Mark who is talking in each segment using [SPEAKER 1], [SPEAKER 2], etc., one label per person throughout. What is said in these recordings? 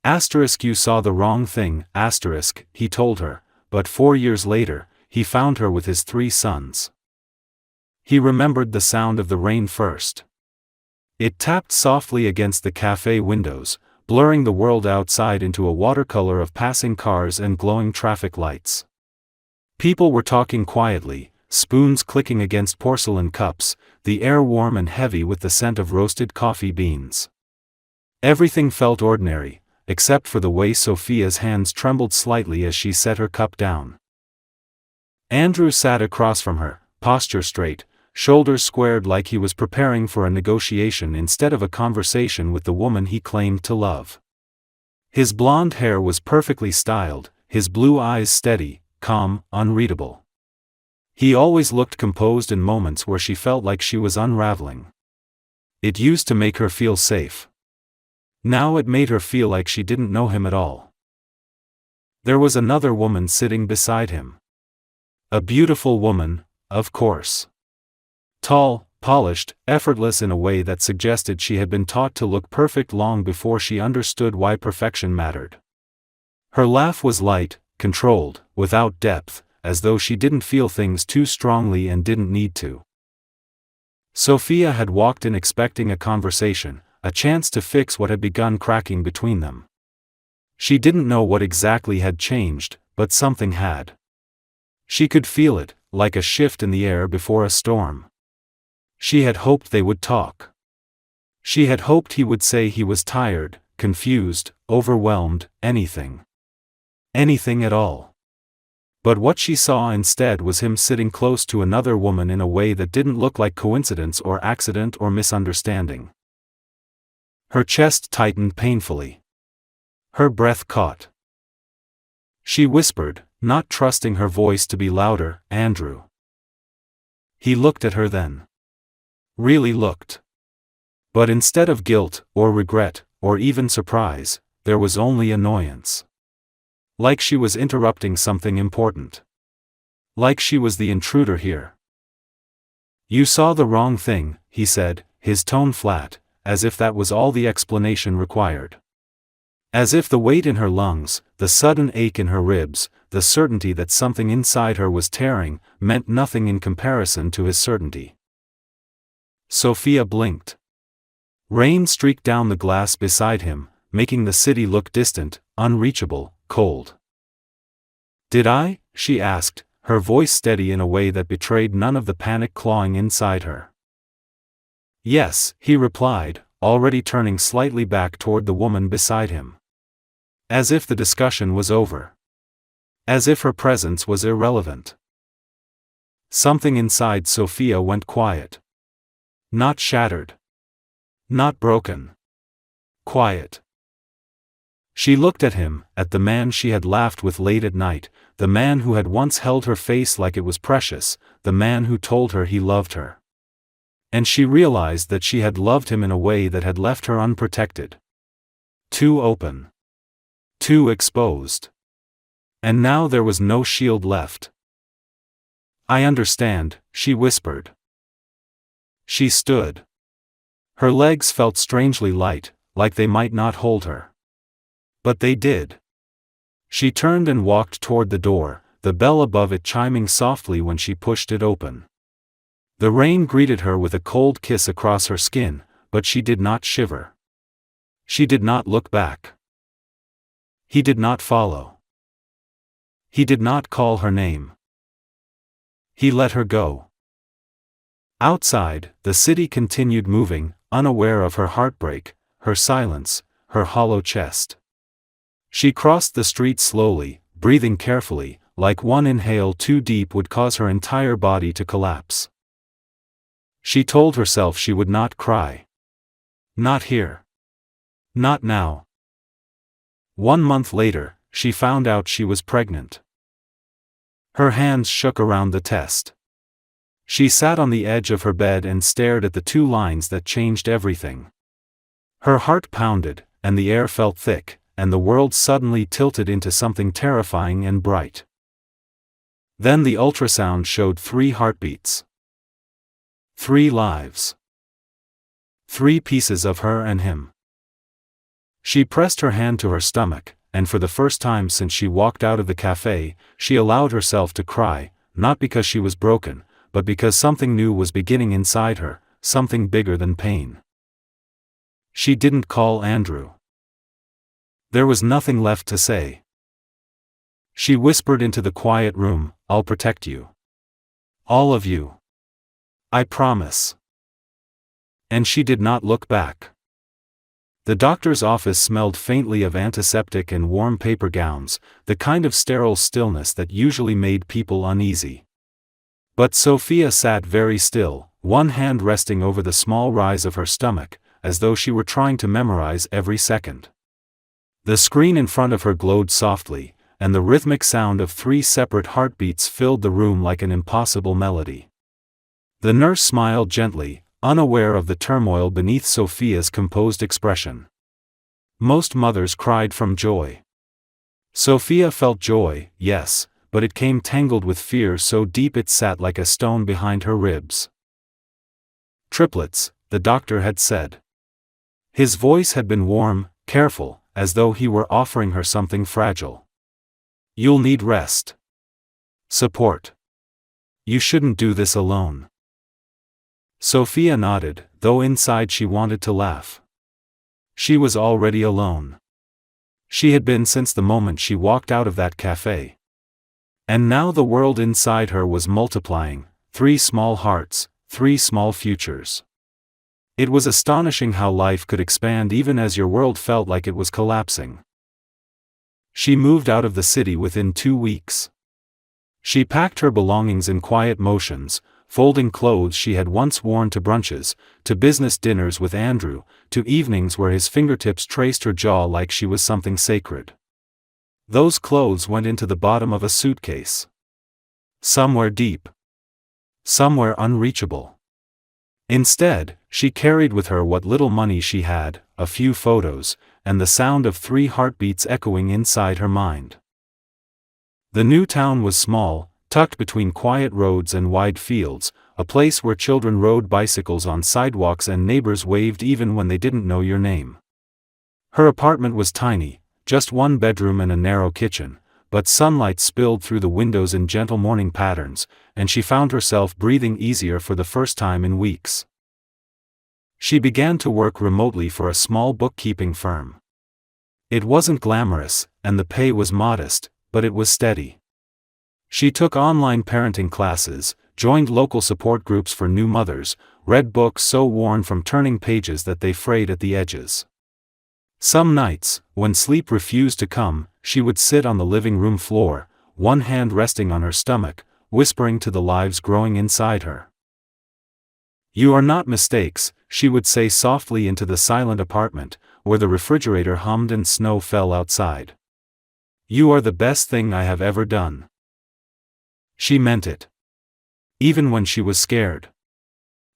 [SPEAKER 1] You saw the wrong thing, he told her, but 4 years later, he found her with his 3 sons. He remembered the sound of the rain first. It tapped softly against the cafe windows, blurring the world outside into a watercolor of passing cars and glowing traffic lights. People were talking quietly, spoons clicking against porcelain cups, the air warm and heavy with the scent of roasted coffee beans. Everything felt ordinary, except for the way Sophia's hands trembled slightly as she set her cup down. Andrew sat across from her, posture straight, shoulders squared like he was preparing for a negotiation instead of a conversation with the woman he claimed to love. His blonde hair was perfectly styled, his blue eyes steady, calm, unreadable. He always looked composed in moments where she felt like she was unraveling. It used to make her feel safe. Now it made her feel like she didn't know him at all. There was another woman sitting beside him. A beautiful woman, of course. Tall, polished, effortless in a way that suggested she had been taught to look perfect long before she understood why perfection mattered. Her laugh was light, controlled, without depth, as though she didn't feel things too strongly and didn't need to. Sophia had walked in expecting a conversation, a chance to fix what had begun cracking between them. She didn't know what exactly had changed, but something had. She could feel it, like a shift in the air before a storm. She had hoped they would talk. She had hoped he would say he was tired, confused, overwhelmed, anything. Anything at all. But what she saw instead was him sitting close to another woman in a way that didn't look like coincidence or accident or misunderstanding. Her chest tightened painfully. Her breath caught. She whispered, not trusting her voice to be louder, "Andrew." He looked at her then. Really looked. But instead of guilt, or regret, or even surprise, there was only annoyance. Like she was interrupting something important. Like she was the intruder here. "You saw the wrong thing," he said, his tone flat, as if that was all the explanation required. As if the weight in her lungs, the sudden ache in her ribs, the certainty that something inside her was tearing, meant nothing in comparison to his certainty. Sophia blinked. Rain streaked down the glass beside him, making the city look distant, unreachable, cold. "Did I?" she asked, her voice steady in a way that betrayed none of the panic clawing inside her. "Yes," he replied, already turning slightly back toward the woman beside him. As if the discussion was over. As if her presence was irrelevant. Something inside Sophia went quiet. Not shattered. Not broken. Quiet. She looked at him, at the man she had laughed with late at night, the man who had once held her face like it was precious, the man who told her he loved her. And she realized that she had loved him in a way that had left her unprotected. Too open. Too exposed. And now there was no shield left. "I understand," she whispered. She stood. Her legs felt strangely light, like they might not hold her. But they did. She turned and walked toward the door, the bell above it chiming softly when she pushed it open. The rain greeted her with a cold kiss across her skin, but she did not shiver. She did not look back. He did not follow. He did not call her name. He let her go. Outside, the city continued moving, unaware of her heartbreak, her silence, her hollow chest. She crossed the street slowly, breathing carefully, like one inhale too deep would cause her entire body to collapse. She told herself she would not cry. Not here. Not now. 1 month later, she found out she was pregnant. Her hands shook around the test. She sat on the edge of her bed and stared at the 2 lines that changed everything. Her heart pounded, and the air felt thick, and the world suddenly tilted into something terrifying and bright. Then the ultrasound showed 3 heartbeats. 3 lives. 3 pieces of her and him. She pressed her hand to her stomach, and for the first time since she walked out of the cafe, she allowed herself to cry, not because she was broken, but because something new was beginning inside her, something bigger than pain. She didn't call Andrew. There was nothing left to say. She whispered into the quiet room, "I'll protect you. All of you. I promise." And she did not look back. The doctor's office smelled faintly of antiseptic and warm paper gowns, the kind of sterile stillness that usually made people uneasy. But Sophia sat very still, one hand resting over the small rise of her stomach, as though she were trying to memorize every second. The screen in front of her glowed softly, and the rhythmic sound of 3 separate heartbeats filled the room like an impossible melody. The nurse smiled gently, unaware of the turmoil beneath Sophia's composed expression. Most mothers cried from joy. Sophia felt joy, yes, but it came tangled with fear so deep it sat like a stone behind her ribs. "Triplets," the doctor had said. His voice had been warm, careful, as though he were offering her something fragile. "You'll need rest. Support. You shouldn't do this alone." Sophia nodded, though inside she wanted to laugh. She was already alone. She had been since the moment she walked out of that cafe. And now the world inside her was multiplying, 3 small hearts, 3 small futures. It was astonishing how life could expand even as your world felt like it was collapsing. She moved out of the city within 2 weeks. She packed her belongings in quiet motions, folding clothes she had once worn to brunches, to business dinners with Andrew, to evenings where his fingertips traced her jaw like she was something sacred. Those clothes went into the bottom of a suitcase. Somewhere deep. Somewhere unreachable. Instead, she carried with her what little money she had, a few photos, and the sound of 3 heartbeats echoing inside her mind. The new town was small, tucked between quiet roads and wide fields, a place where children rode bicycles on sidewalks and neighbors waved even when they didn't know your name. Her apartment was tiny, just 1 bedroom and a narrow kitchen, but sunlight spilled through the windows in gentle morning patterns, and she found herself breathing easier for the first time in weeks. She began to work remotely for a small bookkeeping firm. It wasn't glamorous, and the pay was modest, but it was steady. She took online parenting classes, joined local support groups for new mothers, read books so worn from turning pages that they frayed at the edges. Some nights, when sleep refused to come, she would sit on the living room floor, one hand resting on her stomach, whispering to the lives growing inside her. "You are not mistakes," she would say softly into the silent apartment, where the refrigerator hummed and snow fell outside. "You are the best thing I have ever done." She meant it. Even when she was scared.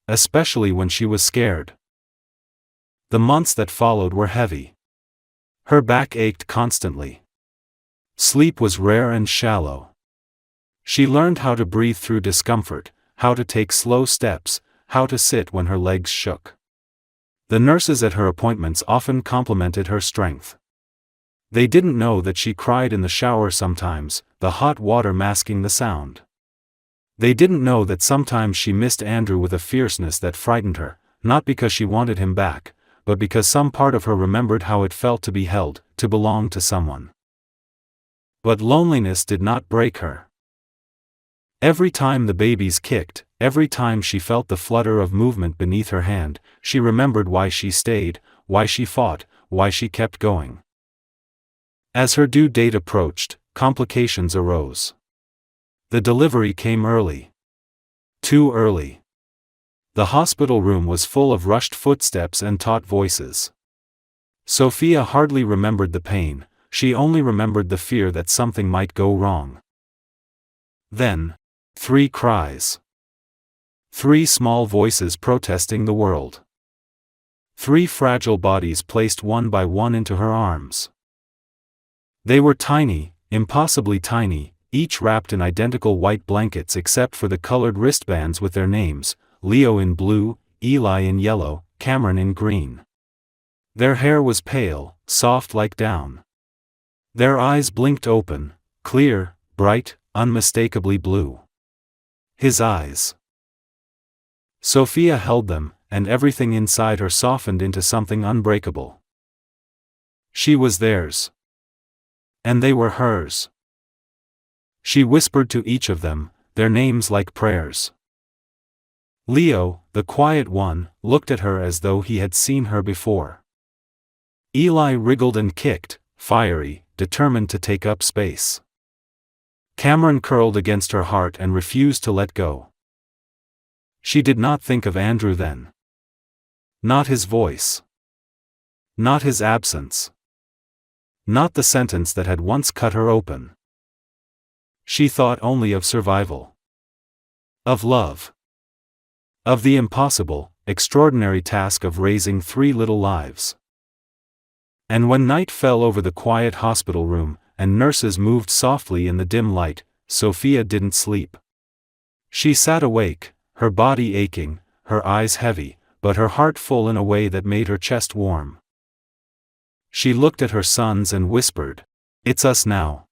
[SPEAKER 1] Especially when she was scared. The months that followed were heavy. Her back ached constantly. Sleep was rare and shallow. She learned how to breathe through discomfort, how to take slow steps, how to sit when her legs shook. The nurses at her appointments often complimented her strength. They didn't know that she cried in the shower sometimes, the hot water masking the sound. They didn't know that sometimes she missed Andrew with a fierceness that frightened her, not because she wanted him back, but because some part of her remembered how it felt to be held, to belong to someone. But loneliness did not break her. Every time the babies kicked, every time she felt the flutter of movement beneath her hand, she remembered why she stayed, why she fought, why she kept going. As her due date approached, complications arose. The delivery came early. Too early. The hospital room was full of rushed footsteps and taut voices. Sophia hardly remembered the pain, she only remembered the fear that something might go wrong. Then, 3 cries. 3 small voices protesting the world. 3 fragile bodies placed one by one into her arms. They were tiny, impossibly tiny, each wrapped in identical white blankets except for the colored wristbands with their names, Leo in blue, Eli in yellow, Cameron in green. Their hair was pale, soft like down. Their eyes blinked open, clear, bright, unmistakably blue. His eyes. Sophia held them, and everything inside her softened into something unbreakable. She was theirs. And they were hers. She whispered to each of them, their names like prayers. Leo, the quiet one, looked at her as though he had seen her before. Eli wriggled and kicked, fiery, determined to take up space. Cameron curled against her heart and refused to let go. She did not think of Andrew then. Not his voice. Not his absence. Not the sentence that had once cut her open. She thought only of survival. Of love. Of the impossible, extraordinary task of raising 3 little lives. And when night fell over the quiet hospital room, and nurses moved softly in the dim light, Sophia didn't sleep. She sat awake, her body aching, her eyes heavy, but her heart full in a way that made her chest warm. She looked at her sons and whispered, "It's us now.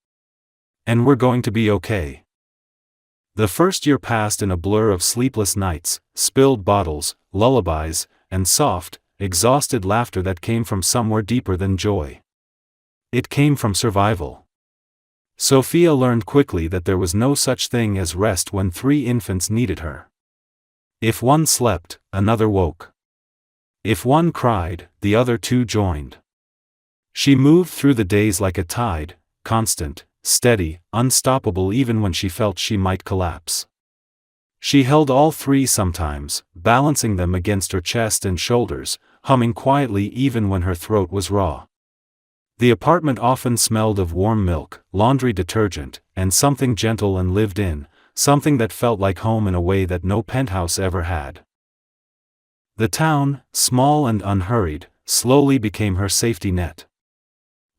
[SPEAKER 1] And we're going to be okay." The first year passed in a blur of sleepless nights, spilled bottles, lullabies, and soft, exhausted laughter that came from somewhere deeper than joy. It came from survival. Sophia learned quickly that there was no such thing as rest when 3 infants needed her. If one slept, another woke. If one cried, the other 2 joined. She moved through the days like a tide, constant, steady, unstoppable even when she felt she might collapse. She held all 3 sometimes, balancing them against her chest and shoulders, humming quietly even when her throat was raw. The apartment often smelled of warm milk, laundry detergent, and something gentle and lived in, something that felt like home in a way that no penthouse ever had. The town, small and unhurried, slowly became her safety net.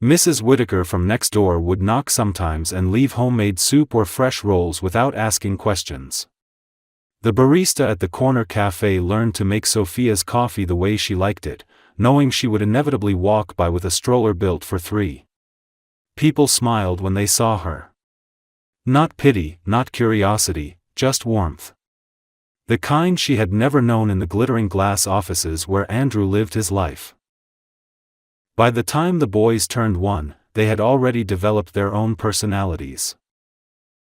[SPEAKER 1] Mrs. Whitaker from next door would knock sometimes and leave homemade soup or fresh rolls without asking questions. The barista at the corner cafe learned to make Sophia's coffee the way she liked it, knowing she would inevitably walk by with a stroller built for 3. People smiled when they saw her. Not pity, not curiosity, just warmth. The kind she had never known in the glittering glass offices where Andrew lived his life. By the time the boys turned 1, they had already developed their own personalities.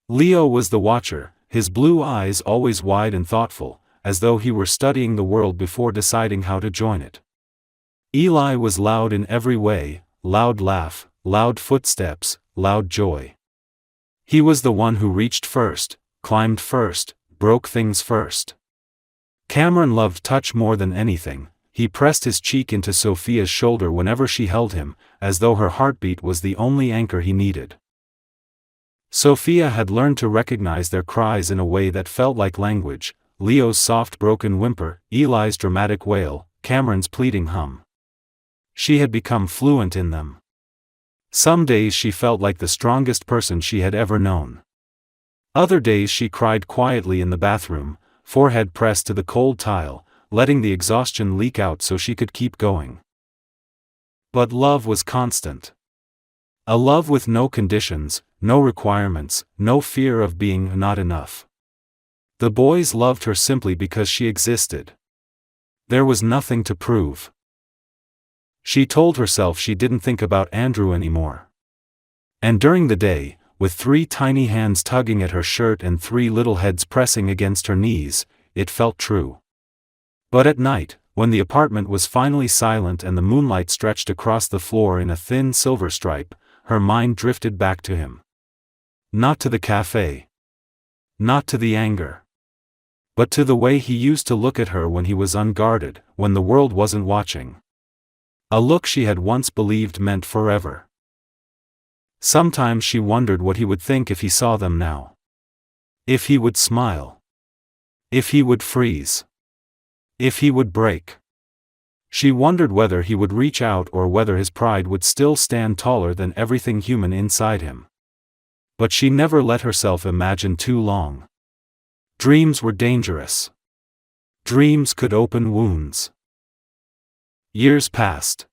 [SPEAKER 1] Leo was the watcher, his blue eyes always wide and thoughtful, as though he were studying the world before deciding how to join it. Eli was loud in every way, loud laugh, loud footsteps, loud joy. He was the one who reached first, climbed first, broke things first. Cameron loved touch more than anything. He pressed his cheek into Sophia's shoulder whenever she held him, as though her heartbeat was the only anchor he needed. Sophia had learned to recognize their cries in a way that felt like language, Leo's soft broken whimper, Eli's dramatic wail, Cameron's pleading hum. She had become fluent in them. Some days she felt like the strongest person she had ever known. Other days she cried quietly in the bathroom, forehead pressed to the cold tile, letting the exhaustion leak out so she could keep going. But love was constant. A love with no conditions, no requirements, no fear of being not enough. The boys loved her simply because she existed. There was nothing to prove. She told herself she didn't think about Andrew anymore. And during the day, with 3 tiny hands tugging at her shirt and 3 little heads pressing against her knees, it felt true. But at night, when the apartment was finally silent and the moonlight stretched across the floor in a thin silver stripe, her mind drifted back to him. Not to the cafe. Not to the anger. But to the way he used to look at her when he was unguarded, when the world wasn't watching. A look she had once believed meant forever. Sometimes she wondered what he would think if he saw them now. If he would smile. If he would freeze. If he would break. She wondered whether he would reach out or whether his pride would still stand taller than everything human inside him. But she never let herself imagine too long. Dreams were dangerous. Dreams could open wounds. Years passed.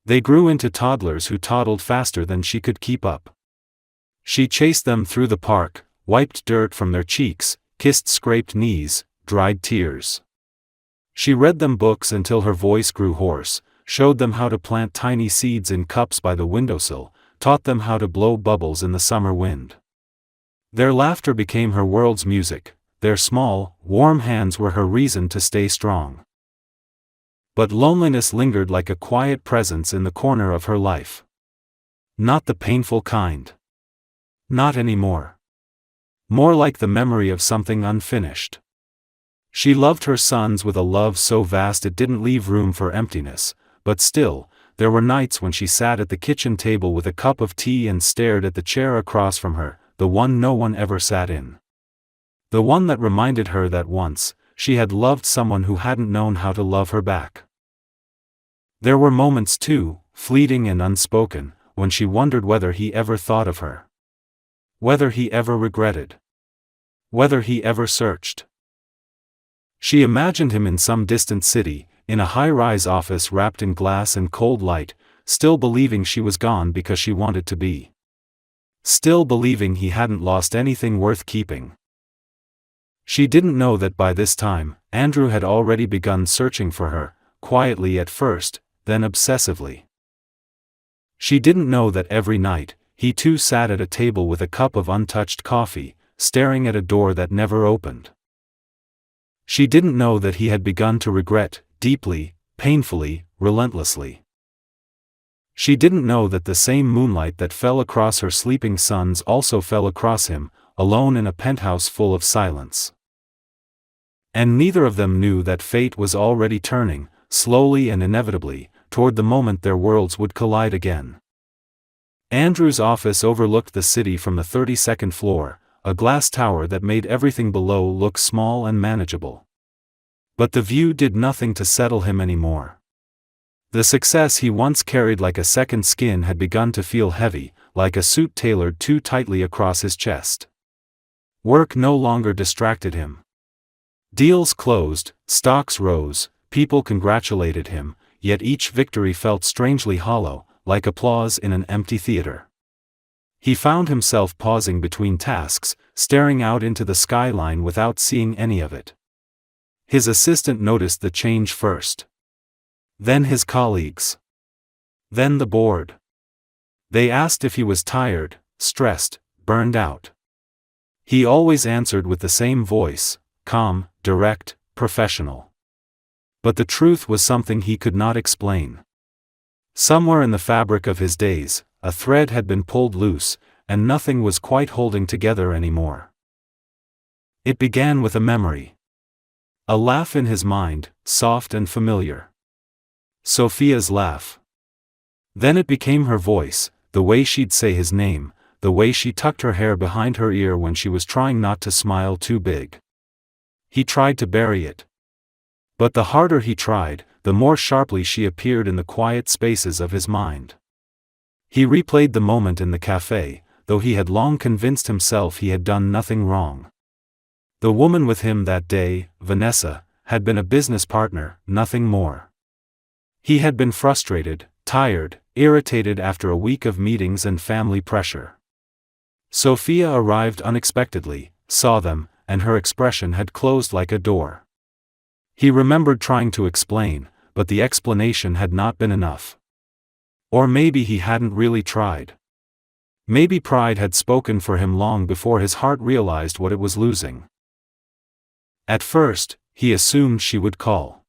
[SPEAKER 1] They grew into toddlers who toddled faster than she could keep up. She chased them through the park, wiped dirt from their cheeks, kissed scraped knees, dried tears. She read them books until her voice grew hoarse, showed them how to plant tiny seeds in cups by the windowsill, taught them how to blow bubbles in the summer wind. Their laughter became her world's music, their small, warm hands were her reason to stay strong. But loneliness lingered like a quiet presence in the corner of her life. Not the painful kind. Not anymore. More like the memory of something unfinished. She loved her sons with a love so vast it didn't leave room for emptiness, but still, there were nights when she sat at the kitchen table with a cup of tea and stared at the chair across from her, the one no one ever sat in. The one that reminded her that once, she had loved someone who hadn't known how to love her back. There were moments too, fleeting and unspoken, when she wondered whether he ever thought of her. Whether he ever regretted. Whether he ever searched. She imagined him in some distant city, in a high-rise office wrapped in glass and cold light, still believing she was gone because she wanted to be. Still believing he hadn't lost anything worth keeping. She didn't know that by this time, Andrew had already begun searching for her, quietly at first, then obsessively. She didn't know that every night, he too sat at a table with a cup of untouched coffee, staring at a door that never opened. She didn't know that he had begun to regret, deeply, painfully, relentlessly. She didn't know that the same moonlight that fell across her sleeping sons also fell across him, alone in a penthouse full of silence. And neither of them knew that fate was already turning, slowly and inevitably, toward the moment their worlds would collide again. Andrew's office overlooked the city from the 32nd floor, a glass tower that made everything below look small and manageable. But the view did nothing to settle him anymore. The success he once carried like a second skin had begun to feel heavy, like a suit tailored too tightly across his chest. Work no longer distracted him. Deals closed, stocks rose, people congratulated him, yet each victory felt strangely hollow, like applause in an empty theater. He found himself pausing between tasks, staring out into the skyline without seeing any of it. His assistant noticed the change first. Then his colleagues. Then the board. They asked if he was tired, stressed, burned out. He always answered with the same voice, calm, direct, professional. But the truth was something he could not explain. Somewhere in the fabric of his days, a thread had been pulled loose, and nothing was quite holding together anymore. It began with a memory. A laugh in his mind, soft and familiar. Sophia's laugh. Then it became her voice, the way she'd say his name, the way she tucked her hair behind her ear when she was trying not to smile too big. He tried to bury it. But the harder he tried, the more sharply she appeared in the quiet spaces of his mind. He replayed the moment in the cafe, though he had long convinced himself he had done nothing wrong. The woman with him that day, Vanessa, had been a business partner, nothing more. He had been frustrated, tired, irritated after a week of meetings and family pressure. Sophia arrived unexpectedly, saw them, and her expression had closed like a door. He remembered trying to explain, but the explanation had not been enough. Or maybe he hadn't really tried. Maybe pride had spoken for him long before his heart realized what it was losing. At first, he assumed she would call.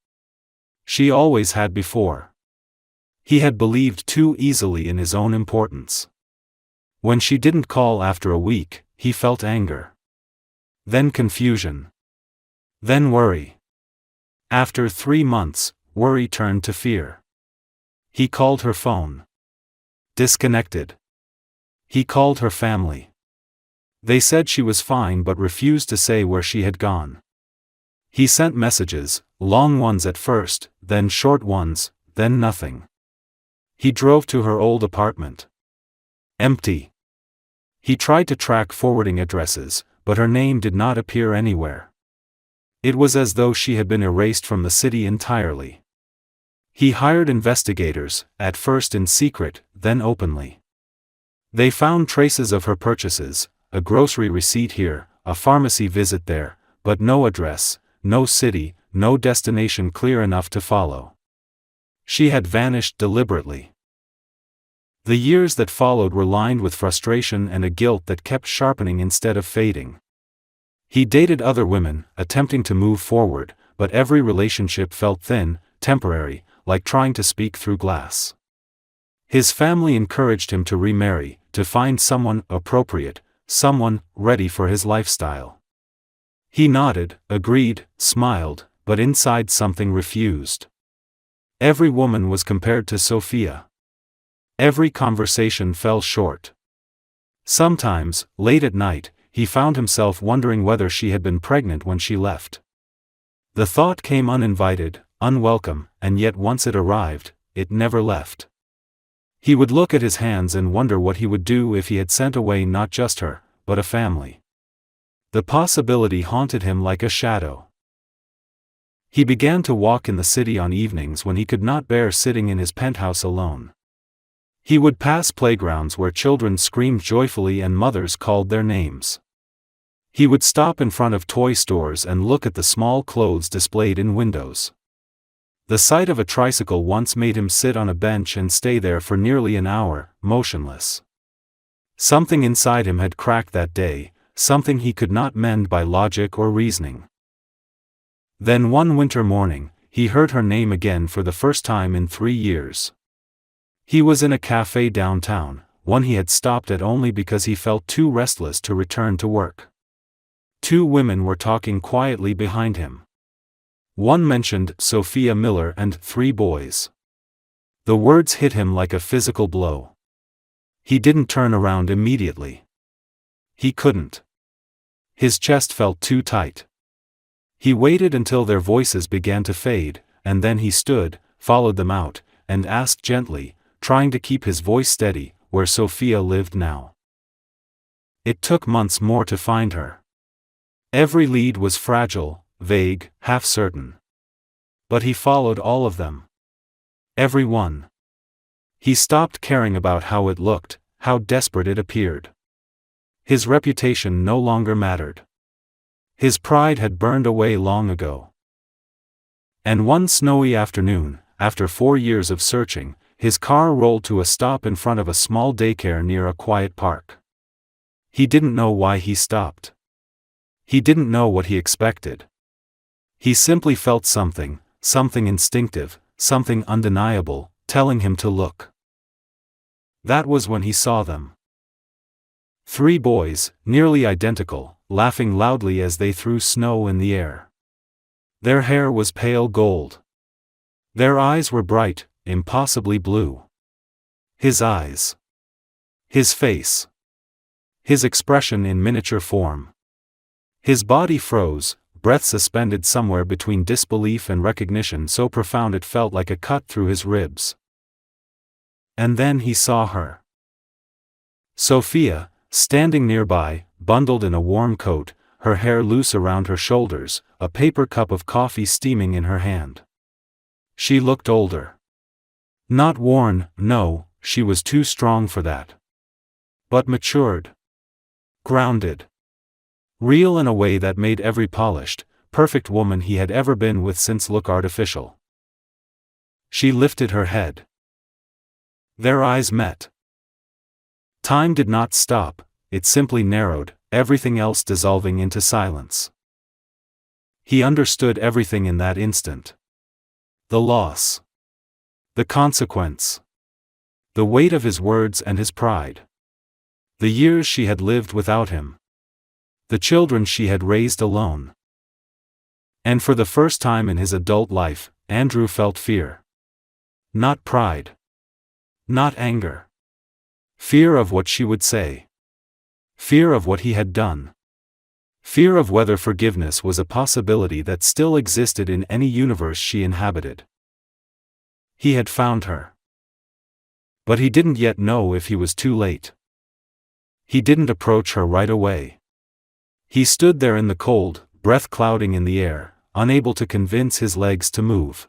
[SPEAKER 1] She always had before. He had believed too easily in his own importance. When she didn't call after a week, he felt anger. Then confusion. Then worry. After 3 months, worry turned to fear. He called her phone. Disconnected. He called her family. They said she was fine but refused to say where she had gone. He sent messages, long ones at first, then short ones, then nothing. He drove to her old apartment. Empty. He tried to track forwarding addresses, but her name did not appear anywhere. It was as though she had been erased from the city entirely. He hired investigators, at first in secret, then openly. They found traces of her purchases, a grocery receipt here, a pharmacy visit there, but no address, no city, no destination clear enough to follow. She had vanished deliberately. The years that followed were lined with frustration and a guilt that kept sharpening instead of fading. He dated other women, attempting to move forward, but every relationship felt thin, temporary, like trying to speak through glass. His family encouraged him to remarry, to find someone appropriate, someone ready for his lifestyle. He nodded, agreed, smiled, but inside something refused. Every woman was compared to Sophia. Every conversation fell short. Sometimes, late at night, he found himself wondering whether she had been pregnant when she left. The thought came uninvited, unwelcome, and yet once it arrived, it never left. He would look at his hands and wonder what he would do if he had sent away not just her, but a family. The possibility haunted him like a shadow. He began to walk in the city on evenings when he could not bear sitting in his penthouse alone. He would pass playgrounds where children screamed joyfully and mothers called their names. He would stop in front of toy stores and look at the small clothes displayed in windows. The sight of a tricycle once made him sit on a bench and stay there for nearly an hour, motionless. Something inside him had cracked that day, something he could not mend by logic or reasoning. Then one winter morning, he heard her name again for the first time in 3 years. He was in a cafe downtown, one he had stopped at only because he felt too restless to return to work. 2 women were talking quietly behind him. One mentioned Sophia Miller and 3 boys. The words hit him like a physical blow. He didn't turn around immediately. He couldn't. His chest felt too tight. He waited until their voices began to fade, and then he stood, followed them out, and asked gently, trying to keep his voice steady, where Sophia lived now. It took months more to find her. Every lead was fragile, vague, half certain. But he followed all of them. Every one. He stopped caring about how it looked, how desperate it appeared. His reputation no longer mattered. His pride had burned away long ago. And one snowy afternoon, after 4 years of searching, his car rolled to a stop in front of a small daycare near a quiet park. He didn't know why he stopped. He didn't know what he expected. He simply felt something instinctive, something undeniable, telling him to look. That was when he saw them. 3 boys, nearly identical, laughing loudly as they threw snow in the air. Their hair was pale gold. Their eyes were bright, impossibly blue. His eyes. His face. His expression in miniature form. His body froze, breath suspended somewhere between disbelief and recognition so profound it felt like a cut through his ribs. And then he saw her. Sophia, standing nearby, bundled in a warm coat, her hair loose around her shoulders, a paper cup of coffee steaming in her hand. She looked older. Not worn, no, she was too strong for that. But matured. Grounded. Real in a way that made every polished, perfect woman he had ever been with since look artificial. She lifted her head. Their eyes met. Time did not stop, it simply narrowed, everything else dissolving into silence. He understood everything in that instant. The loss. The consequence. The weight of his words and his pride. The years she had lived without him. The children she had raised alone. And for the first time in his adult life, Andrew felt fear. Not pride. Not anger. Fear of what she would say. Fear of what he had done. Fear of whether forgiveness was a possibility that still existed in any universe she inhabited. He had found her. But he didn't yet know if he was too late. He didn't approach her right away. He stood there in the cold, breath clouding in the air, unable to convince his legs to move.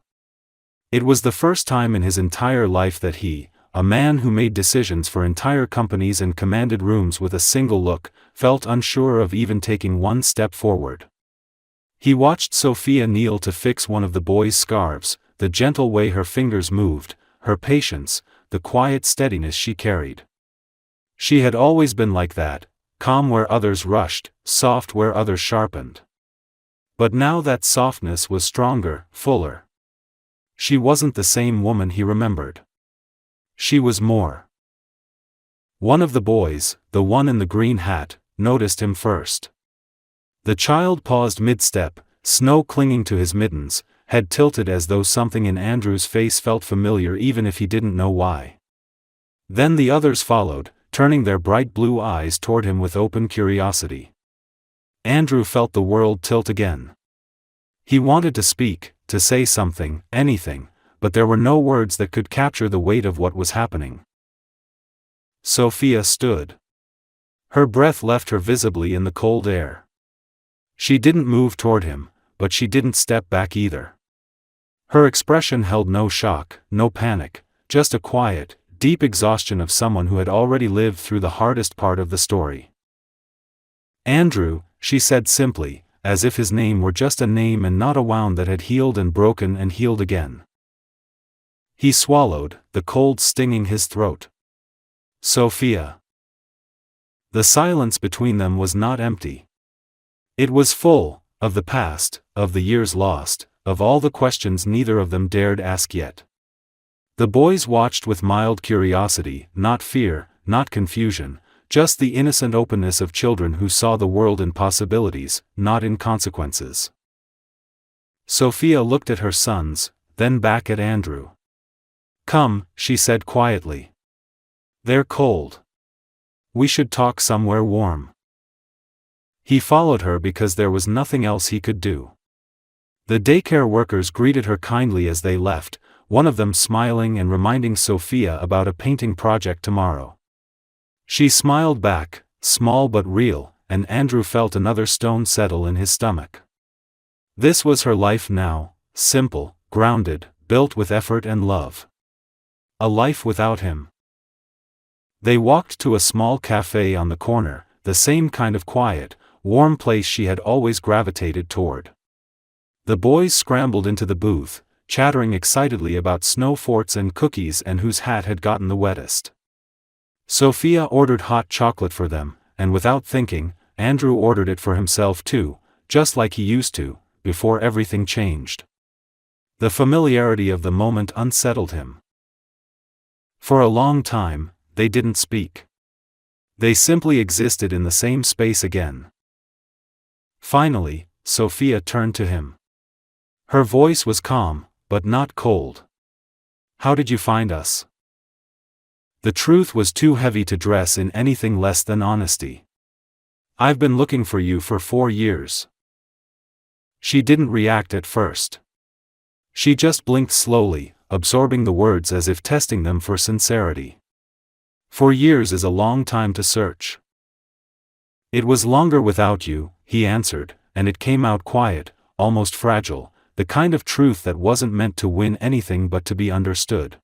[SPEAKER 1] It was the first time in his entire life that he, a man who made decisions for entire companies and commanded rooms with a single look, felt unsure of even taking one step forward. He watched Sophia kneel to fix one of the boy's scarves, the gentle way her fingers moved, her patience, the quiet steadiness she carried. She had always been like that, calm where others rushed, soft where others sharpened. But now that softness was stronger, fuller. She wasn't the same woman he remembered. She was more. One of the boys, the one in the green hat, noticed him first. The child paused mid-step, snow clinging to his mittens, head tilted as though something in Andrew's face felt familiar even if he didn't know why. Then the others followed, turning their bright blue eyes toward him with open curiosity. Andrew felt the world tilt again. He wanted to speak, to say something, anything, but there were no words that could capture the weight of what was happening. Sophia stood. Her breath left her visibly in the cold air. She didn't move toward him, but she didn't step back either. Her expression held no shock, no panic, just a quiet, deep exhaustion of someone who had already lived through the hardest part of the story. Andrew, she said simply, as if his name were just a name and not a wound that had healed and broken and healed again. He swallowed, the cold stinging his throat. Sophia. The silence between them was not empty. It was full, of the past, of the years lost, of all the questions neither of them dared ask yet. The boys watched with mild curiosity, not fear, not confusion, just the innocent openness of children who saw the world in possibilities, not in consequences. Sophia looked at her sons, then back at Andrew. "Come," she said quietly. "They're cold. We should talk somewhere warm." He followed her because there was nothing else he could do. The daycare workers greeted her kindly as they left, one of them smiling and reminding Sophia about a painting project tomorrow. She smiled back, small but real, and Andrew felt another stone settle in his stomach. This was her life now, simple, grounded, built with effort and love. A life without him. They walked to a small cafe on the corner, the same kind of quiet, warm place she had always gravitated toward. The boys scrambled into the booth, chattering excitedly about snow forts and cookies and whose hat had gotten the wettest. Sophia ordered hot chocolate for them, and without thinking, Andrew ordered it for himself too, just like he used to, before everything changed. The familiarity of the moment unsettled him. For a long time, they didn't speak. They simply existed in the same space again. Finally, Sophia turned to him. Her voice was calm, but not cold. "How did you find us?" The truth was too heavy to dress in anything less than honesty. "I've been looking for you for 4 years." She didn't react at first. She just blinked slowly, absorbing the words as if testing them for sincerity. 4 years is a long time to search. "It was longer without you," he answered, and it came out quiet, almost fragile, the kind of truth that wasn't meant to win anything but to be understood.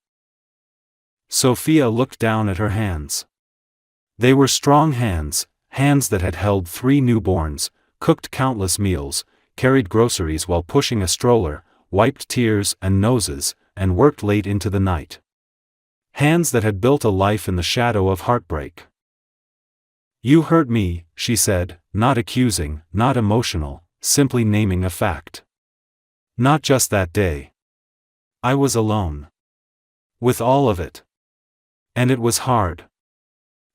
[SPEAKER 1] Sophia looked down at her hands. They were strong hands, hands that had held 3 newborns, cooked countless meals, carried groceries while pushing a stroller, wiped tears and noses, and worked late into the night. Hands that had built a life in the shadow of heartbreak. "You hurt me," she said, not accusing, not emotional, simply naming a fact. "Not just that day. I was alone. With all of it. And it was hard.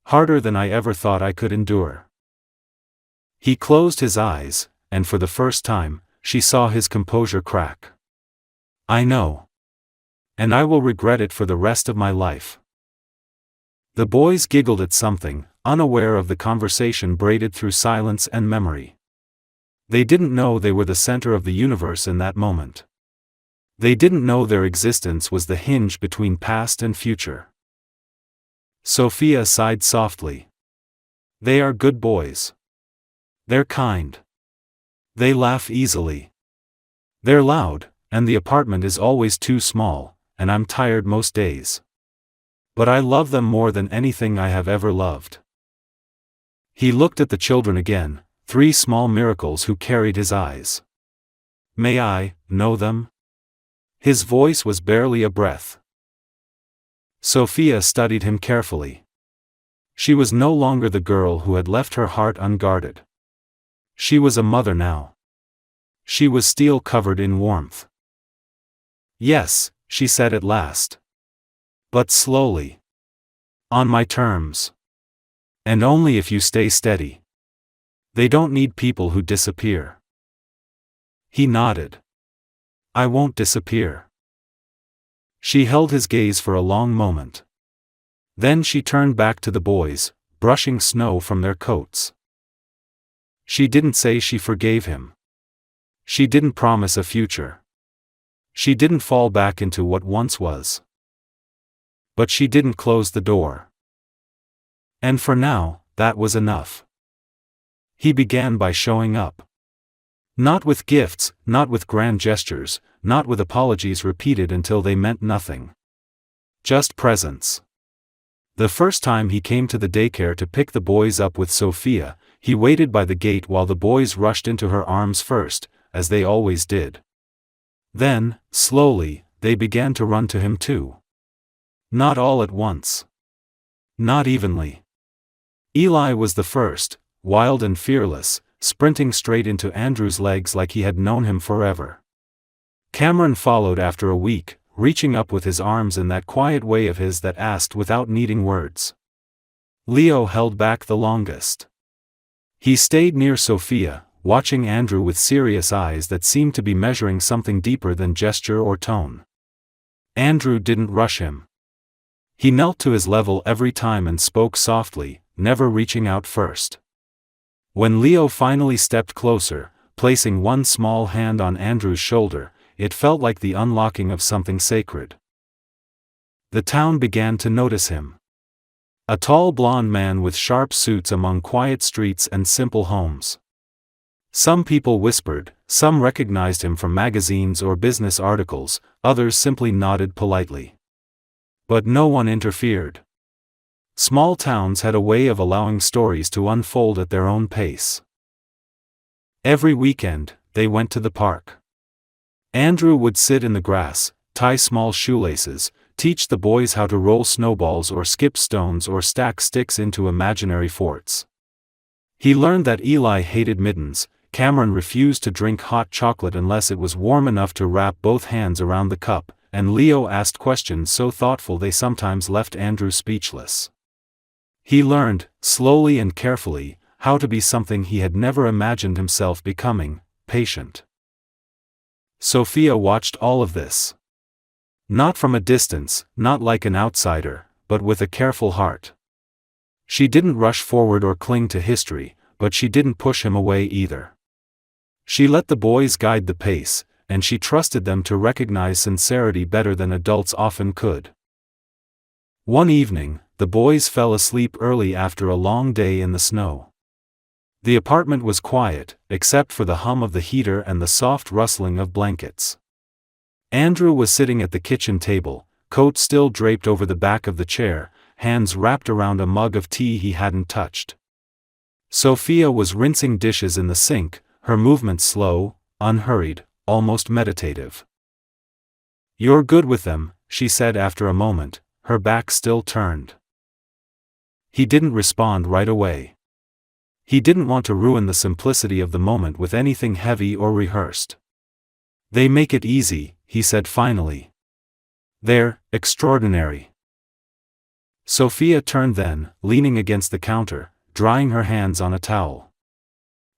[SPEAKER 1] Harder than I ever thought I could endure." He closed his eyes, and for the first time, she saw his composure crack. "I know. And I will regret it for the rest of my life." The boys giggled at something, unaware of the conversation braided through silence and memory. They didn't know they were the center of the universe in that moment. They didn't know their existence was the hinge between past and future. Sophia sighed softly. "They are good boys. They're kind. They laugh easily. They're loud, and the apartment is always too small, and I'm tired most days. But I love them more than anything I have ever loved." He looked at the children again, 3 small miracles who carried his eyes. "May I know them?" His voice was barely a breath. Sophia studied him carefully. She was no longer the girl who had left her heart unguarded. She was a mother now. She was steel covered in warmth. "Yes," she said at last. "But slowly. On my terms. And only if you stay steady. They don't need people who disappear." He nodded. "I won't disappear." She held his gaze for a long moment. Then she turned back to the boys, brushing snow from their coats. She didn't say she forgave him. She didn't promise a future. She didn't fall back into what once was. But she didn't close the door. And for now, that was enough. He began by showing up. Not with gifts, not with grand gestures, not with apologies repeated until they meant nothing. Just presence. The first time he came to the daycare to pick the boys up with Sophia, he waited by the gate while the boys rushed into her arms first, as they always did. Then, slowly, they began to run to him too. Not all at once. Not evenly. Eli was the first, wild and fearless, sprinting straight into Andrew's legs like he had known him forever. Cameron followed after a week, reaching up with his arms in that quiet way of his that asked without needing words. Leo held back the longest. He stayed near Sophia, watching Andrew with serious eyes that seemed to be measuring something deeper than gesture or tone. Andrew didn't rush him. He knelt to his level every time and spoke softly, never reaching out first. When Leo finally stepped closer, placing one small hand on Andrew's shoulder, it felt like the unlocking of something sacred. The town began to notice him. A tall blond man with sharp suits among quiet streets and simple homes. Some people whispered, some recognized him from magazines or business articles, others simply nodded politely. But no one interfered. Small towns had a way of allowing stories to unfold at their own pace. Every weekend, they went to the park. Andrew would sit in the grass, tie small shoelaces, teach the boys how to roll snowballs or skip stones or stack sticks into imaginary forts. He learned that Eli hated mittens, Cameron refused to drink hot chocolate unless it was warm enough to wrap both hands around the cup, and Leo asked questions so thoughtful they sometimes left Andrew speechless. He learned, slowly and carefully, how to be something he had never imagined himself becoming: patient. Sophia watched all of this. Not from a distance, not like an outsider, but with a careful heart. She didn't rush forward or cling to history, but she didn't push him away either. She let the boys guide the pace, and she trusted them to recognize sincerity better than adults often could. One evening, the boys fell asleep early after a long day in the snow. The apartment was quiet, except for the hum of the heater and the soft rustling of blankets. Andrew was sitting at the kitchen table, coat still draped over the back of the chair, hands wrapped around a mug of tea he hadn't touched. Sophia was rinsing dishes in the sink, her movements slow, unhurried, almost meditative. "You're good with them," she said after a moment, her back still turned. He didn't respond right away. He didn't want to ruin the simplicity of the moment with anything heavy or rehearsed. "They make it easy," he said finally. "They're extraordinary." Sophia turned then, leaning against the counter, drying her hands on a towel.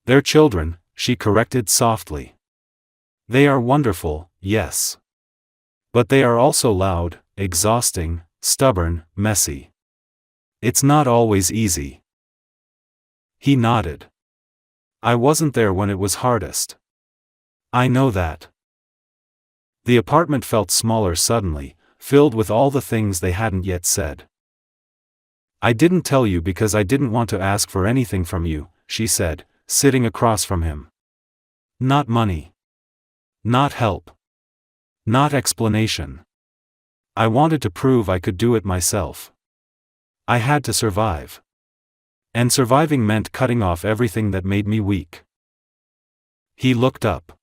[SPEAKER 1] "They're children," she corrected softly. "They are wonderful, yes. But they are also loud, exhausting, stubborn, messy. It's not always easy." He nodded. "I wasn't there when it was hardest. I know that." The apartment felt smaller suddenly, filled with all the things they hadn't yet said. "I didn't tell you because I didn't want to ask for anything from you," she said, sitting across from him. "Not money. Not help. Not explanation. I wanted to prove I could do it myself. I had to survive. And surviving meant cutting off everything that made me weak. He looked up.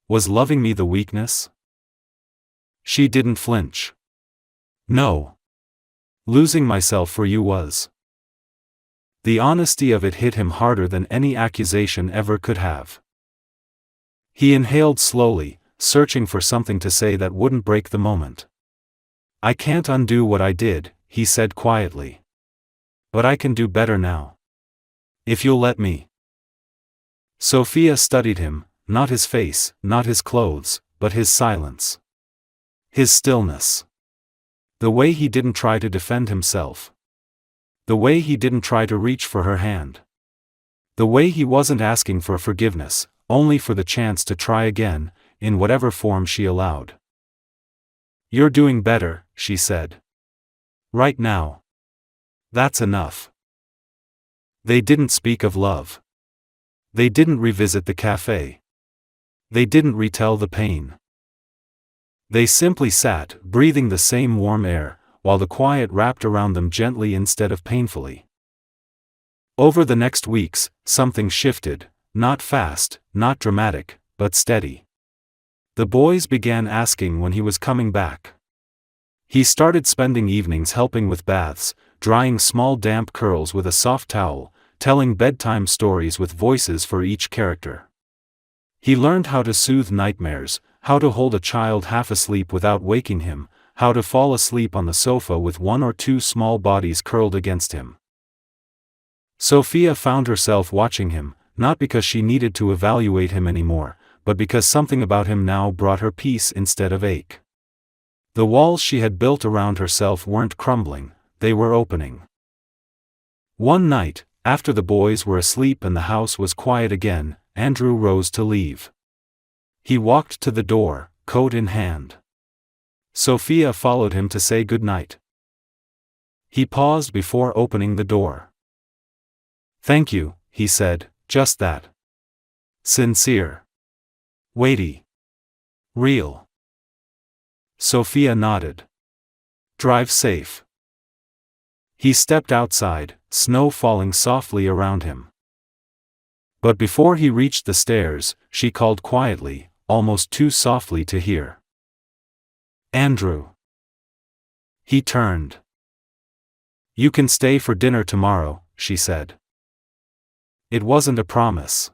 [SPEAKER 1] Was loving me the weakness? She didn't flinch. No. Losing myself for you was. The honesty of it hit him harder than any accusation ever could have. He inhaled slowly, searching for something to say that wouldn't break the moment. I can't undo what I did, he said quietly. But I can do better now. If you'll let me. Sophia studied him, not his face, not his clothes, but his silence. His stillness. The way he didn't try to defend himself. The way he didn't try to reach for her hand. The way he wasn't asking for forgiveness, only for the chance to try again, in whatever form she allowed. You're doing better, she said. Right now. That's enough. They didn't speak of love. They didn't revisit the cafe. They didn't retell the pain. They simply sat, breathing the same warm air, while the quiet wrapped around them gently instead of painfully. Over the next weeks, something shifted, not fast, not dramatic, but steady. The boys began asking when he was coming back. He started spending evenings helping with baths, drying small damp curls with a soft towel, telling bedtime stories with voices for each character. He learned how to soothe nightmares, how to hold a child half asleep without waking him, how to fall asleep on the sofa with one or two small bodies curled against him. Sophia found herself watching him, not because she needed to evaluate him anymore, but because something about him now brought her peace instead of ache. The walls she had built around herself weren't crumbling, they were opening. One night, after the boys were asleep and the house was quiet again, Andrew rose to leave. He walked to the door, coat in hand. Sophia followed him to say goodnight. He paused before opening the door. Thank you, he said, just that. Sincere. Weighty. Real. Sophia nodded. Drive safe. He stepped outside, snow falling softly around him. But before he reached the stairs, she called quietly, almost too softly to hear. Andrew. He turned. You can stay for dinner tomorrow, she said. It wasn't a promise.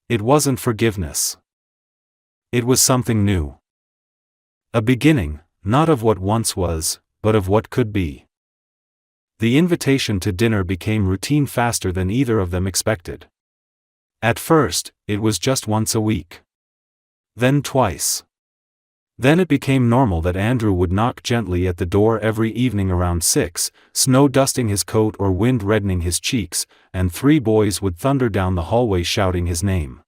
[SPEAKER 1] It wasn't forgiveness. It was something new. A beginning, not of what once was, but of what could be. The invitation to dinner became routine faster than either of them expected. At first, it was just once a week. Then twice. Then it became normal that Andrew would knock gently at the door every evening around 6, snow dusting his coat or wind reddening his cheeks, and 3 boys would thunder down the hallway shouting his name.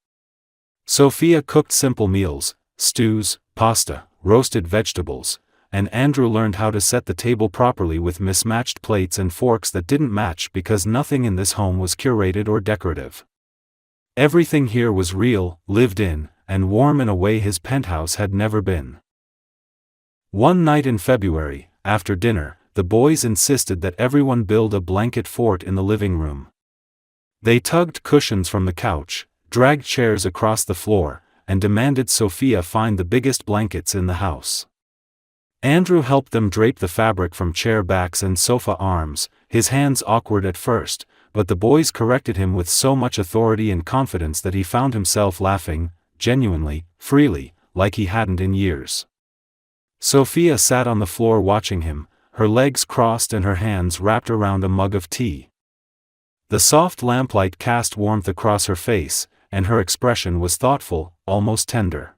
[SPEAKER 1] Sophia cooked simple meals, stews, pasta, roasted vegetables, and Andrew learned how to set the table properly with mismatched plates and forks that didn't match because nothing in this home was curated or decorative. Everything here was real, lived in, and warm in a way his penthouse had never been. One night in February, after dinner, the boys insisted that everyone build a blanket fort in the living room. They tugged cushions from the couch, dragged chairs across the floor, and demanded Sophia find the biggest blankets in the house. Andrew helped them drape the fabric from chair backs and sofa arms, his hands awkward at first, but the boys corrected him with so much authority and confidence that he found himself laughing, genuinely, freely, like he hadn't in years. Sophia sat on the floor watching him, her legs crossed and her hands wrapped around a mug of tea. The soft lamplight cast warmth across her face, and her expression was thoughtful, almost tender.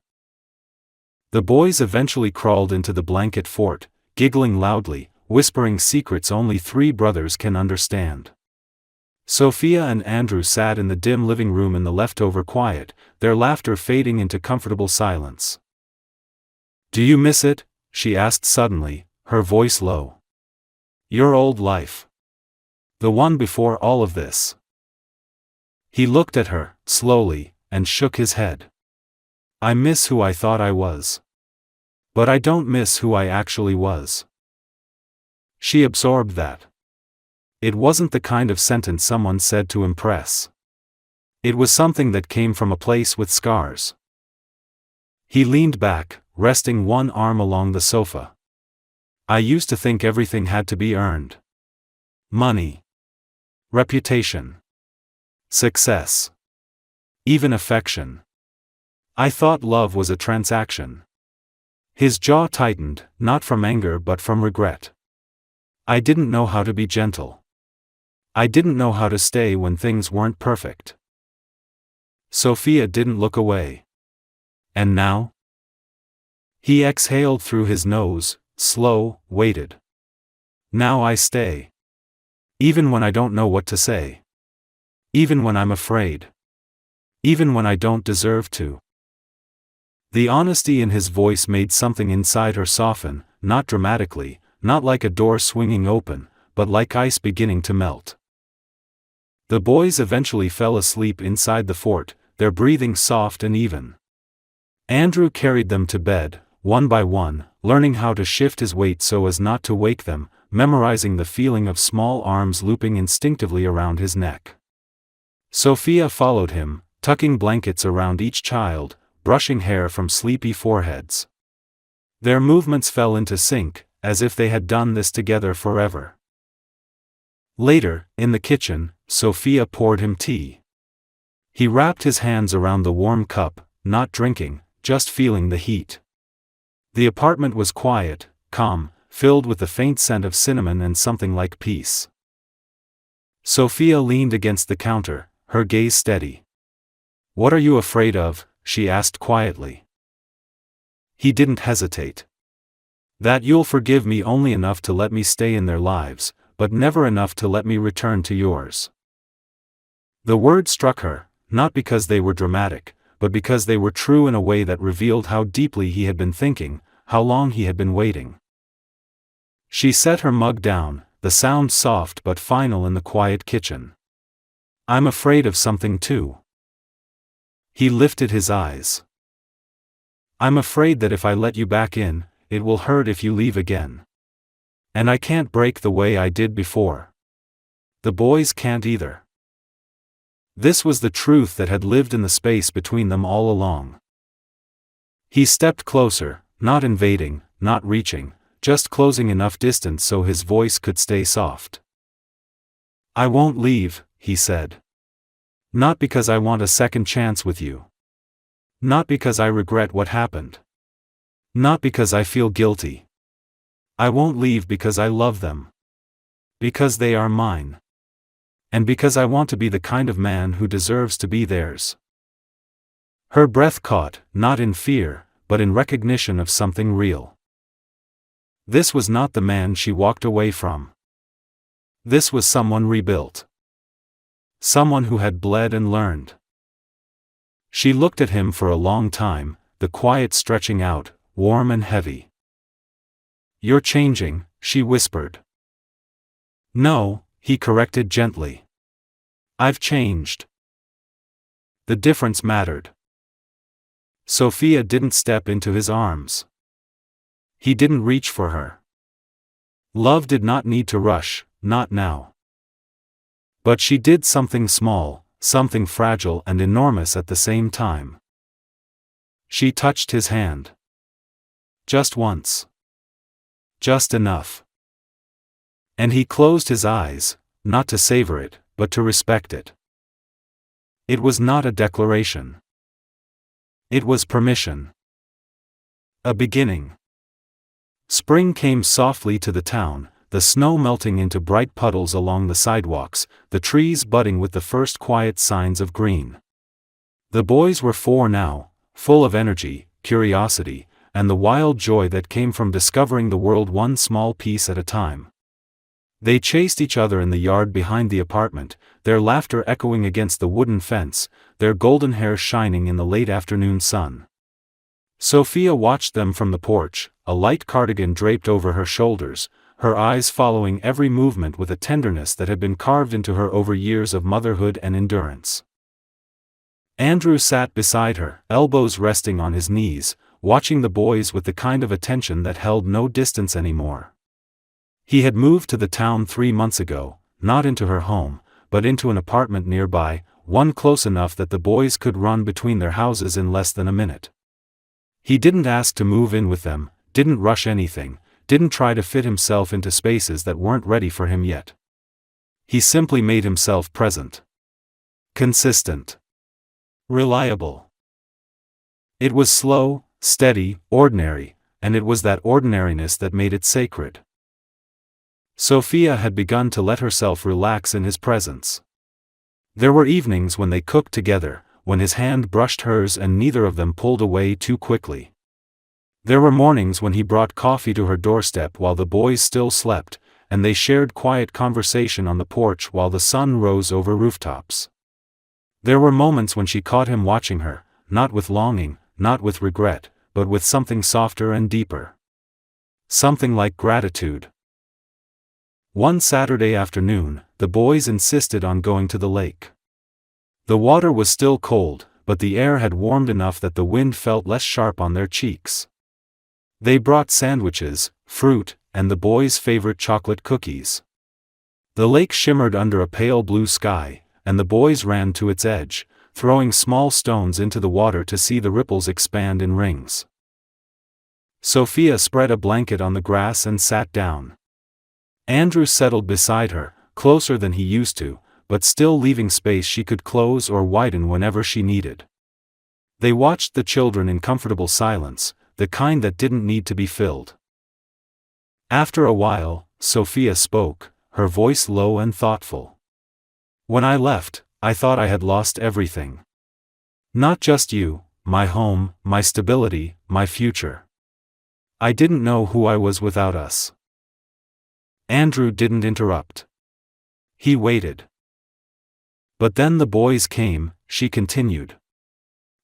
[SPEAKER 1] The boys eventually crawled into the blanket fort, giggling loudly, whispering secrets only 3 brothers can understand. Sophia and Andrew sat in the dim living room in the leftover quiet, their laughter fading into comfortable silence. Do you miss it? She asked suddenly, her voice low. Your old life. The one before all of this. He looked at her, slowly, and shook his head. I miss who I thought I was. But I don't miss who I actually was. She absorbed that. It wasn't the kind of sentence someone said to impress. It was something that came from a place with scars. He leaned back, resting one arm along the sofa. I used to think everything had to be earned. Money. Reputation. Success. Even affection. I thought love was a transaction. His jaw tightened, not from anger but from regret. I didn't know how to be gentle. I didn't know how to stay when things weren't perfect. Sophia didn't look away. And now? He exhaled through his nose, slow, weighted. Now I stay. Even when I don't know what to say. Even when I'm afraid. Even when I don't deserve to. The honesty in his voice made something inside her soften, not dramatically, not like a door swinging open, but like ice beginning to melt. The boys eventually fell asleep inside the fort, their breathing soft and even. Andrew carried them to bed, one by one, learning how to shift his weight so as not to wake them, memorizing the feeling of small arms looping instinctively around his neck. Sophia followed him, tucking blankets around each child, brushing hair from sleepy foreheads. Their movements fell into sync, as if they had done this together forever. Later, in the kitchen, Sophia poured him tea. He wrapped his hands around the warm cup, not drinking, just feeling the heat. The apartment was quiet, calm, filled with the faint scent of cinnamon and something like peace. Sophia leaned against the counter, her gaze steady. "What are you afraid of?" she asked quietly. He didn't hesitate. "That you'll forgive me only enough to let me stay in their lives, but never enough to let me return to yours." The words struck her, not because they were dramatic, but because they were true in a way that revealed how deeply he had been thinking, how long he had been waiting. She set her mug down, the sound soft but final in the quiet kitchen. "I'm afraid of something too." He lifted his eyes. "I'm afraid that if I let you back in, it will hurt if you leave again. And I can't break the way I did before. The boys can't either." This was the truth that had lived in the space between them all along. He stepped closer, not invading, not reaching, just closing enough distance so his voice could stay soft. "I won't leave," he said. "Not because I want a second chance with you. Not because I regret what happened. Not because I feel guilty. I won't leave because I love them. Because they are mine. And because I want to be the kind of man who deserves to be theirs." Her breath caught, not in fear, but in recognition of something real. This was not the man she walked away from. This was someone rebuilt. Someone who had bled and learned. She looked at him for a long time, the quiet stretching out, warm and heavy. "You're changing," she whispered. "No," he corrected gently. "I've changed." The difference mattered. Sophia didn't step into his arms. He didn't reach for her. Love did not need to rush, not now. But she did something small, something fragile and enormous at the same time. She touched his hand. Just once. Just enough. And he closed his eyes, not to savor it, but to respect it. It was not a declaration. It was permission. A beginning. Spring came softly to the town, the snow melting into bright puddles along the sidewalks, the trees budding with the first quiet signs of green. The boys were 4 now, full of energy, curiosity, and the wild joy that came from discovering the world one small piece at a time. They chased each other in the yard behind the apartment, their laughter echoing against the wooden fence, their golden hair shining in the late afternoon sun. Sophia watched them from the porch, a light cardigan draped over her shoulders, her eyes following every movement with a tenderness that had been carved into her over years of motherhood and endurance. Andrew sat beside her, elbows resting on his knees, watching the boys with the kind of attention that held no distance anymore. He had moved to the town 3 months ago, not into her home, but into an apartment nearby, one close enough that the boys could run between their houses in less than a minute. He didn't ask to move in with them, didn't rush anything, didn't try to fit himself into spaces that weren't ready for him yet. He simply made himself present. Consistent. Reliable. It was slow, steady, ordinary, and it was that ordinariness that made it sacred. Sophia had begun to let herself relax in his presence. There were evenings when they cooked together, when his hand brushed hers and neither of them pulled away too quickly. There were mornings when he brought coffee to her doorstep while the boys still slept, and they shared quiet conversation on the porch while the sun rose over rooftops. There were moments when she caught him watching her, not with longing, not with regret, but with something softer and deeper. Something like gratitude. One Saturday afternoon, the boys insisted on going to the lake. The water was still cold, but the air had warmed enough that the wind felt less sharp on their cheeks. They brought sandwiches, fruit, and the boys' favorite chocolate cookies. The lake shimmered under a pale blue sky, and the boys ran to its edge, throwing small stones into the water to see the ripples expand in rings. Sophia spread a blanket on the grass and sat down. Andrew settled beside her, closer than he used to, but still leaving space she could close or widen whenever she needed. They watched the children in comfortable silence, the kind that didn't need to be filled. After a while, Sophia spoke, her voice low and thoughtful. "When I left, I thought I had lost everything. Not just you, my home, my stability, my future. I didn't know who I was without us." Andrew didn't interrupt. He waited. "But then the boys came," she continued.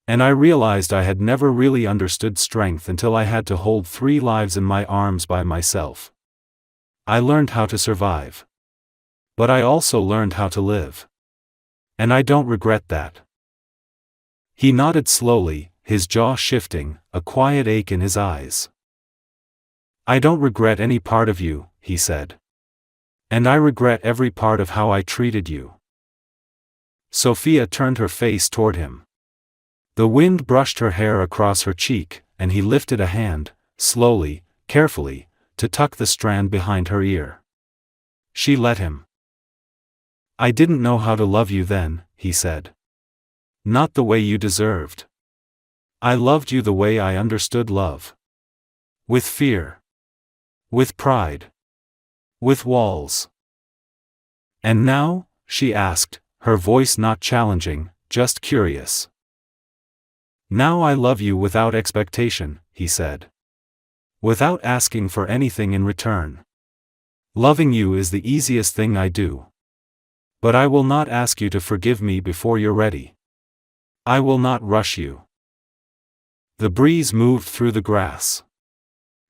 [SPEAKER 1] "And I realized I had never really understood strength until I had to hold 3 lives in my arms by myself. I learned how to survive. But I also learned how to live. And I don't regret that." He nodded slowly, his jaw shifting, a quiet ache in his eyes. "I don't regret any part of you," he said. "And I regret every part of how I treated you." Sophia turned her face toward him. The wind brushed her hair across her cheek, and he lifted a hand, slowly, carefully, to tuck the strand behind her ear. She let him. "I didn't know how to love you then," he said. "Not the way you deserved. I loved you the way I understood love. With fear. With pride. With walls." "And now?" she asked, her voice not challenging, just curious. "Now I love you without expectation," he said. "Without asking for anything in return. Loving you is the easiest thing I do. But I will not ask you to forgive me before you're ready. I will not rush you." The breeze moved through the grass.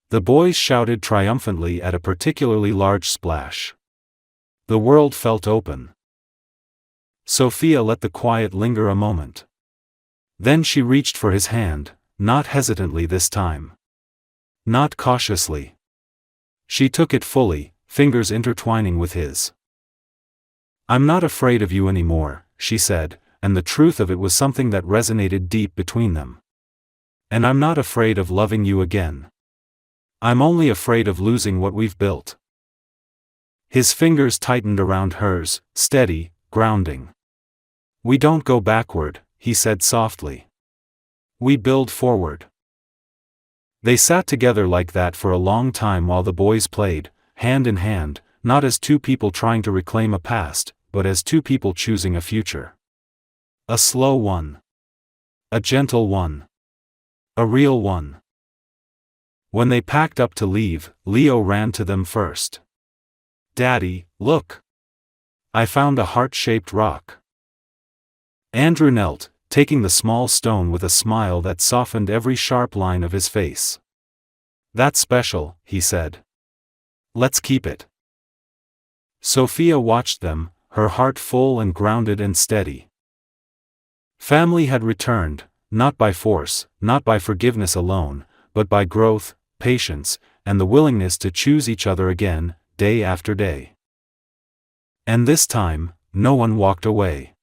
[SPEAKER 1] The boys shouted triumphantly at a particularly large splash. The world felt open. Sophia let the quiet linger a moment. Then she reached for his hand, not hesitantly this time. Not cautiously. She took it fully, fingers intertwining with his. "I'm not afraid of you anymore," she said, and the truth of it was something that resonated deep between them. "And I'm not afraid of loving you again. I'm only afraid of losing what we've built." His fingers tightened around hers, steady, grounding. "We don't go backward," he said softly. "We build forward." They sat together like that for a long time while the boys played, hand in hand, not as two people trying to reclaim a past, but as two people choosing a future. A slow one. A gentle one. A real one. When they packed up to leave, Leo ran to them first. "Daddy, look! I found a heart-shaped rock." Andrew knelt, taking the small stone with a smile that softened every sharp line of his face. "That's special," he said. "Let's keep it." Sophia watched them, her heart full and grounded and steady. Family had returned, not by force, not by forgiveness alone, but by growth, patience, and the willingness to choose each other again, day after day. And this time, no one walked away.